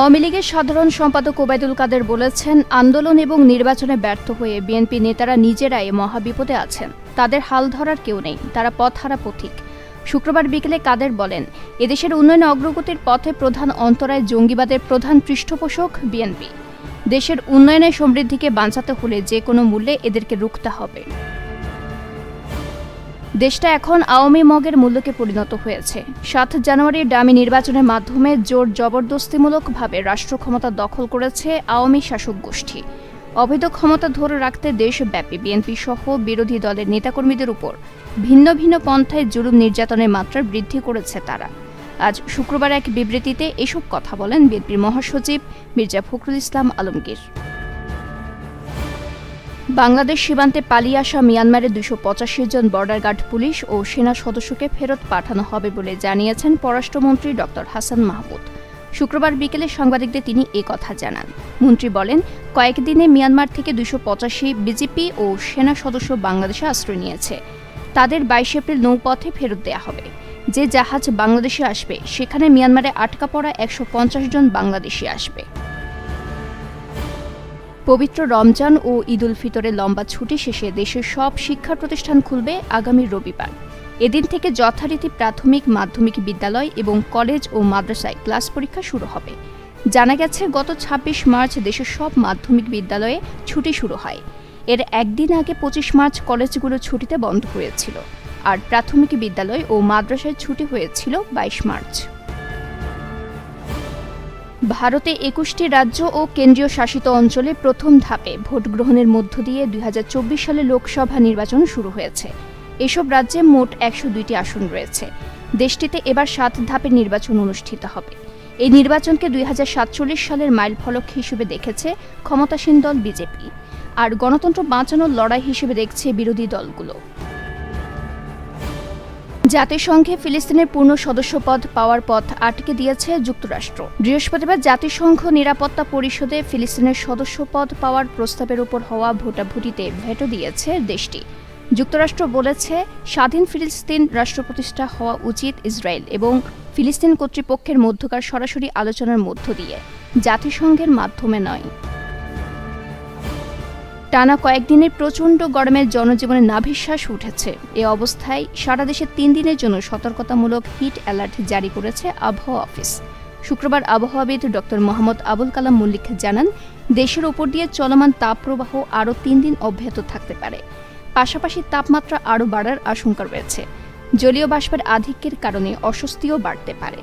আওয়ামী লীগের সাধারণ সম্পাদক ওবায়দুল কাদের বলেছেন, আন্দোলন এবং নির্বাচনে ব্যর্থ হয়ে বিএনপি নেতারা নিজেরাই মহাবিপদে আছেন। তাদের হাল ধরার কেউ নেই, তারা পথহারা পথিক। শুক্রবার বিকেলে কাদের বলেন, এদেশের উন্নয়নে অগ্রগতির পথে প্রধান অন্তরায় জঙ্গিবাদের প্রধান পৃষ্ঠপোষক বিএনপি। দেশের উন্নয়নের সমৃদ্ধিকে বাঁচাতে হলে যে কোনো মূল্যে এদেরকে রুখতে হবে। দেশটা এখন আওয়ামী মগের মূল্যকে পরিণত হয়েছে। ৭ জানুয়ারির ডামি নির্বাচনের মাধ্যমে জোর জবরদস্তিমূলকভাবে রাষ্ট্র ক্ষমতা দখল করেছে আওয়ামী শাসক গোষ্ঠী। অবৈধ ক্ষমতা ধরে রাখতে দেশব্যাপী বিএনপি সহ বিরোধী দলের নেতাকর্মীদের উপর ভিন্ন ভিন্ন পন্থায় জুলুম নির্যাতনের মাত্রা বৃদ্ধি করেছে তারা। আজ শুক্রবার এক বিবৃতিতে এসব কথা বলেন বিএনপির মহাসচিব মির্জা ফখরুল ইসলাম আলমগীর। বাংলাদেশ সীমান্তে পালিয়ে আসা মিয়ানমারের ২৮৫ জন বর্ডার গার্ড পুলিশ ও সেনা সদস্যকে ফেরত পাঠানো হবে বলে জানিয়েছেন পররাষ্ট্রমন্ত্রী ড হাসান মাহমুদ। শুক্রবার বিকেলে সাংবাদিকদের তিনি কথা জানান। মন্ত্রী বলেন, কয়েকদিনে মিয়ানমার থেকে ২৮৫ বিজিপি ও সেনা সদস্য বাংলাদেশে আশ্রয় নিয়েছে। তাদের ২২ এপ্রিল নৌপথে ফেরত দেয়া হবে। যে জাহাজ বাংলাদেশে আসবে সেখানে মিয়ানমারে আটকা পড়া ১৫০ জন বাংলাদেশি আসবে। পবিত্র রমজান ও ঈদ উল ফিতরের লম্বা ছুটি শেষে দেশের সব শিক্ষা প্রতিষ্ঠান খুলবে আগামী রবিবার। এদিন থেকে যথারীতি প্রাথমিক, মাধ্যমিক বিদ্যালয় এবং কলেজ ও মাদ্রাসায় ক্লাস পরীক্ষা শুরু হবে। জানা গেছে, গত ২৬ মার্চ দেশের সব মাধ্যমিক বিদ্যালয়ে ছুটি শুরু হয়। এর একদিন আগে ২৫ মার্চ কলেজগুলো ছুটিতে বন্ধ হয়েছিল, আর প্রাথমিক বিদ্যালয় ও মাদ্রাসায় ছুটি হয়েছিল ২২ মার্চ। ভারতে ২১টি রাজ্য ও কেন্দ্রীয় শাসিত অঞ্চলে প্রথম ধাপে ভোট গ্রহণের মধ্য দিয়ে ২০২৪ সালে লোকসভা নির্বাচন শুরু হয়েছে। এসব রাজ্যে মোট ১০২টি আসন রয়েছে। দেশটিতে এবার ৭ ধাপের নির্বাচন অনুষ্ঠিত হবে। এই নির্বাচনকে ২০৪৭ সালের মাইলফলক হিসেবে দেখেছে ক্ষমতাসীন দল বিজেপি, আর গণতন্ত্র বাঁচানোর লড়াই হিসেবে দেখছে বিরোধী দলগুলো। জাতিসংঘে ফিলিস্তিনের পূর্ণ সদস্যপদ পাওয়ার পথ আটকে দিয়েছে যুক্তরাষ্ট্র। বৃহস্পতিবার জাতিসংঘ নিরাপত্তা পরিষদে ফিলিস্তিনের সদস্যপদ পাওয়ার প্রস্তাবের উপর হওয়া ভোটাভুটিতে ভেটো দিয়েছে দেশটি। যুক্তরাষ্ট্র বলেছে, স্বাধীন ফিলিস্তিন রাষ্ট্র প্রতিষ্ঠা হওয়া উচিত ইসরায়েল এবং ফিলিস্তিন কর্তৃপক্ষের মধ্যকার সরাসরি আলোচনার মধ্য দিয়ে, জাতিসংঘের মাধ্যমে নয়। টানা কয়েকদিনের প্রচণ্ড গরমে জনজীবনে নাভিশ্বাস উঠেছে। এ অবস্থায় সারা দেশে ৩ দিনের জন্য সতর্কতামূলক হিট অ্যালার্ট জারি করেছে আবহাওয়া অফিস। শুক্রবার আবহাওয়াবিদ ড মোহাম্মদ আবুল কালাম মল্লিক জানান, দেশের ওপর দিয়ে চলমান তাপপ্রবাহ আরও ৩ দিন অব্যাহত থাকতে পারে। পাশাপাশি তাপমাত্রা আরও বাড়ার আশঙ্কা রয়েছে। জলীয় বাষ্পের আধিক্যের কারণে অস্বস্তিও বাড়তে পারে।